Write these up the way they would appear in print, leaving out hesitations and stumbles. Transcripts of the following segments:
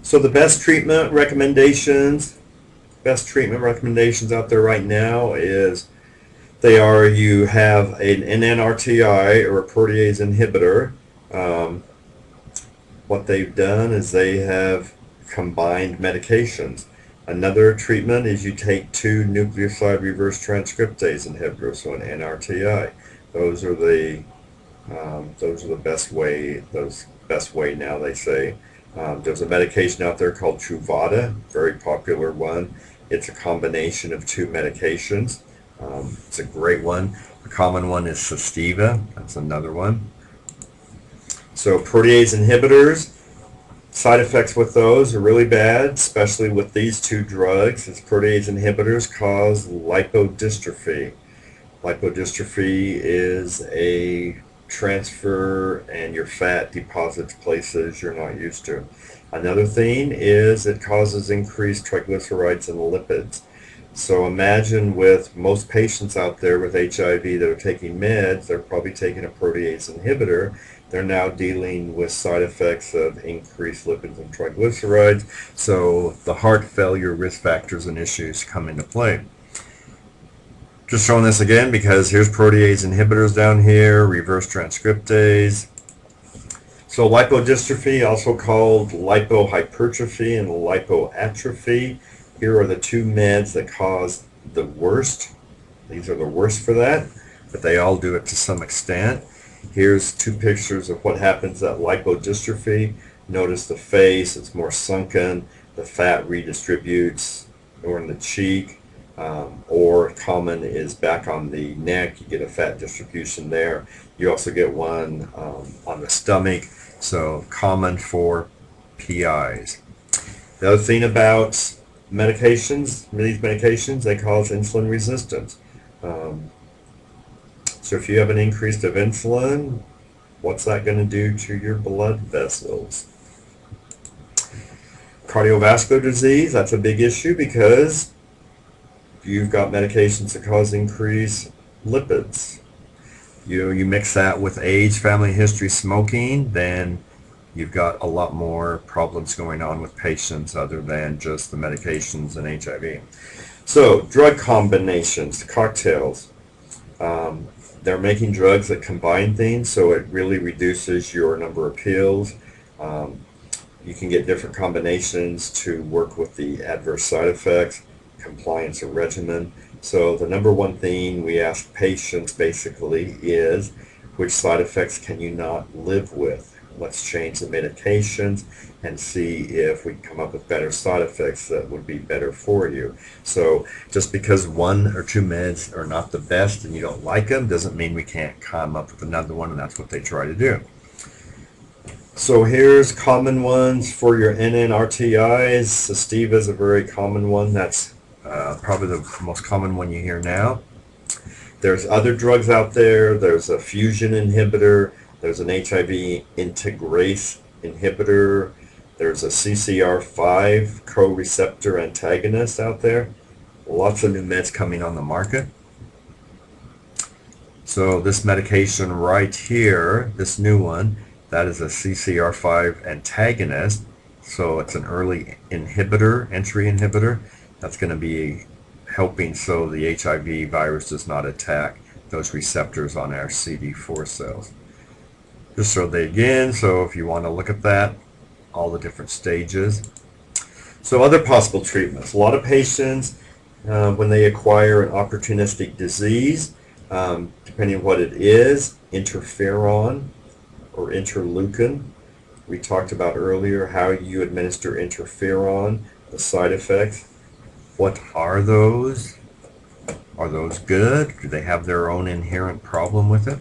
So the best treatment recommendations out there right now is you have an NNRTI or a protease inhibitor. Um, what they've done is they have combined medications. Another treatment is you take two nucleoside reverse transcriptase inhibitors, so an NRTI. Those are the best way now, they say. There's a medication out there called Truvada, very popular one. It's a combination of two medications. It's a great one. A common one is Sustiva. That's another one. So protease inhibitors, side effects with those are really bad, especially with these two drugs. As protease inhibitors cause lipodystrophy. Lipodystrophy is a transfer and your fat deposits places you're not used to. Another thing is it causes increased triglycerides and lipids. So imagine with most patients out there with HIV that are taking meds, they're probably taking a protease inhibitor. They're now dealing with side effects of increased lipids and triglycerides. So the heart failure risk factors and issues come into play. Just showing this again because here's protease inhibitors down here, reverse transcriptase. So lipodystrophy, also called lipohypertrophy and lipoatrophy. Here are the two meds that cause the worst. These are the worst for that, but they all do it to some extent. Here's two pictures of what happens at lipodystrophy. Notice the face, it's more sunken. The fat redistributes or in the cheek. Or common is back on the neck. You get a fat distribution there. You also get one on the stomach. So common for PIs. The other thing about medications, these medications, they cause insulin resistance. So if you have an increase of insulin, what's that going to do to your blood vessels? Cardiovascular disease, that's a big issue because you've got medications that cause increased lipids. You mix that with age, family history, smoking, then you've got a lot more problems going on with patients other than just the medications and HIV. So drug combinations, cocktails. They're making drugs that combine things, so it really reduces your number of pills. You can get different combinations to work with the adverse side effects, compliance or regimen. So the number one thing we ask patients basically is, which side effects can you not live with? Let's change the medications and see if we can come up with better side effects that would be better for you. So just because one or two meds are not the best and you don't like them doesn't mean we can't come up with another one, and that's what they try to do. So here's common ones for your NNRTIs. Sustiva is a very common one. That's probably the most common one you hear now. There's other drugs out there. There's a fusion inhibitor. There's an HIV integrase inhibitor. There's a CCR5 co-receptor antagonist out there. Lots of new meds coming on the market. So this medication right here, this new one, that is a CCR5 antagonist. So it's an early inhibitor, entry inhibitor. That's going to be helping so the HIV virus does not attack those receptors on our CD4 cells. Just so they again, so if you want to look at that, all the different stages. So other possible treatments. A lot of patients, when they acquire an opportunistic disease, depending on what it is, interferon or interleukin. We talked about earlier how you administer interferon, the side effects. What are those? Are those good? Do they have their own inherent problem with it?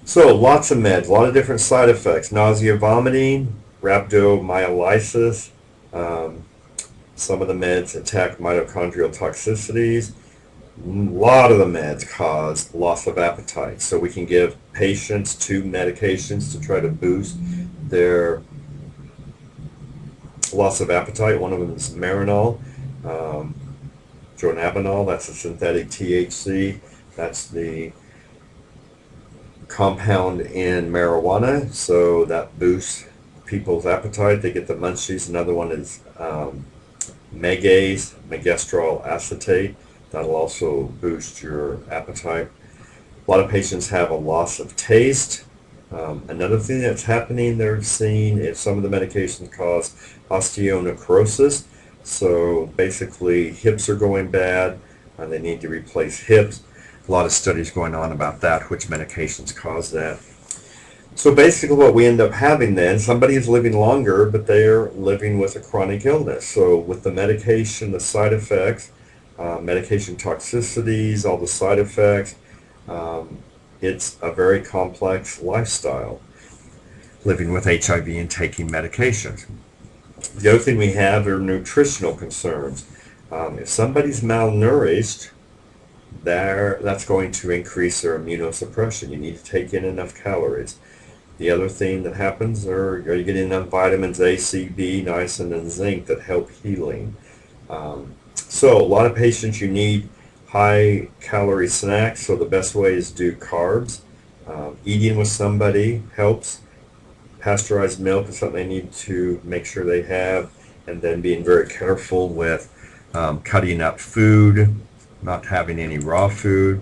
So lots of meds, a lot of different side effects. Nausea, vomiting, rhabdomyolysis. Some of the meds attack mitochondrial toxicities. A lot of the meds cause loss of appetite. So we can give patients two medications to try to boost their loss of appetite. One of them is Marinol, dronabinol, that's a synthetic THC. That's the compound in marijuana, so that boosts people's appetite. They get the munchies. Another one is Megaze, megestrol acetate. That'll also boost your appetite. A lot of patients have a loss of taste. Another thing that's happening, they're seeing is some of the medications cause osteonecrosis. So basically hips are going bad and they need to replace hips. A lot of studies going on about that, which medications cause that. So basically what we end up having then, somebody is living longer, but they're living with a chronic illness. So with the medication, the side effects, medication toxicities, all the side effects, it's a very complex lifestyle, living with HIV and taking medications. The other thing we have are nutritional concerns. If somebody's malnourished, that's going to increase their immunosuppression. You need to take in enough calories. The other thing that happens are you getting enough vitamins A, C, B, niacin, and zinc that help healing. So a lot of patients, you need high calorie snacks, so the best way is do carbs. Eating with somebody helps. Pasteurized milk is something they need to make sure they have, and then being very careful with cutting up food, not having any raw food.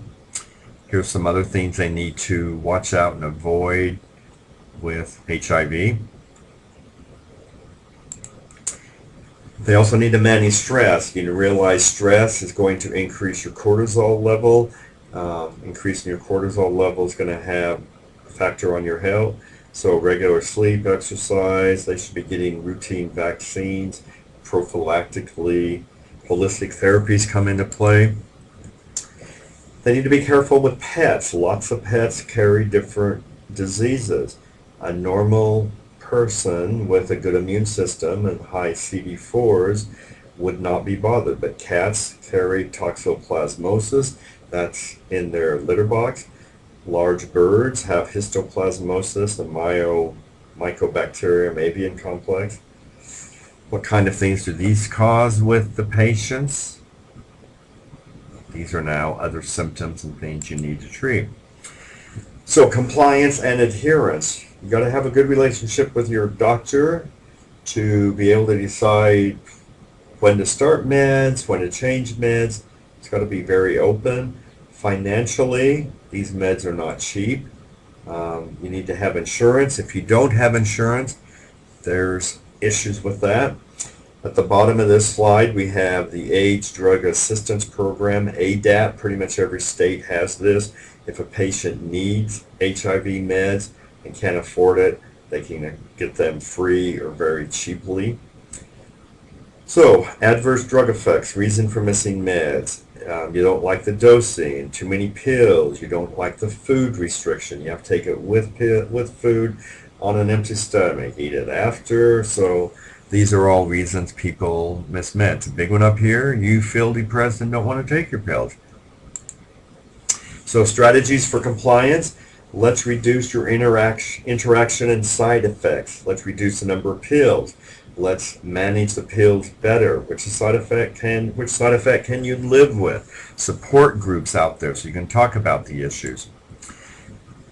Here's some other things they need to watch out and avoid with HIV. They also need to manage stress. You need to realize stress is going to increase your cortisol level. Increasing your cortisol level is going to have a factor on your health. So regular sleep, exercise, they should be getting routine vaccines, prophylactically. Holistic therapies come into play. They need to be careful with pets. Lots of pets carry different diseases. A normal person with a good immune system and high CD4s would not be bothered, but cats carry toxoplasmosis. That's in their litter box. Large birds have histoplasmosis, and Mycobacterium avium complex. What kind of things do these cause with the patients? These are now other symptoms and things you need to treat. So compliance and adherence. You got to have a good relationship with your doctor to be able to decide when to start meds, when to change meds. It's got to be very open. Financially, these meds are not cheap. You need to have insurance. If you don't have insurance, there's issues with that. At the bottom of this slide, we have the AIDS Drug Assistance Program, ADAP. Pretty much every state has this. If a patient needs HIV meds and can't afford it, they can get them free or very cheaply. So, adverse drug effects, reason for missing meds. You don't like the dosing, too many pills, you don't like the food restriction. You have to take it with food on an empty stomach, eat it after. So these are all reasons people miss meds. A big one up here, you feel depressed and don't want to take your pills. So strategies for compliance. Let's reduce your interaction and side effects. Let's reduce the number of pills. Let's manage the pills better. Which side effect can you live with? Support groups out there so you can talk about the issues.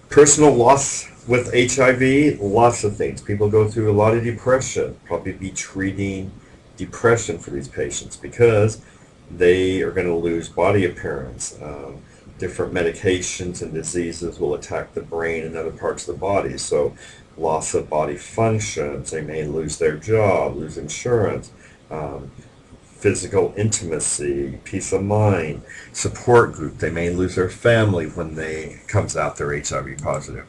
Personal loss with HIV, lots of things. People go through a lot of depression. Probably be treating depression for these patients because they are going to lose body appearance. Different medications and diseases will attack the brain and other parts of the body. So loss of body functions, they may lose their job, lose insurance, physical intimacy, peace of mind, support group, they may lose their family when they comes out they're HIV positive.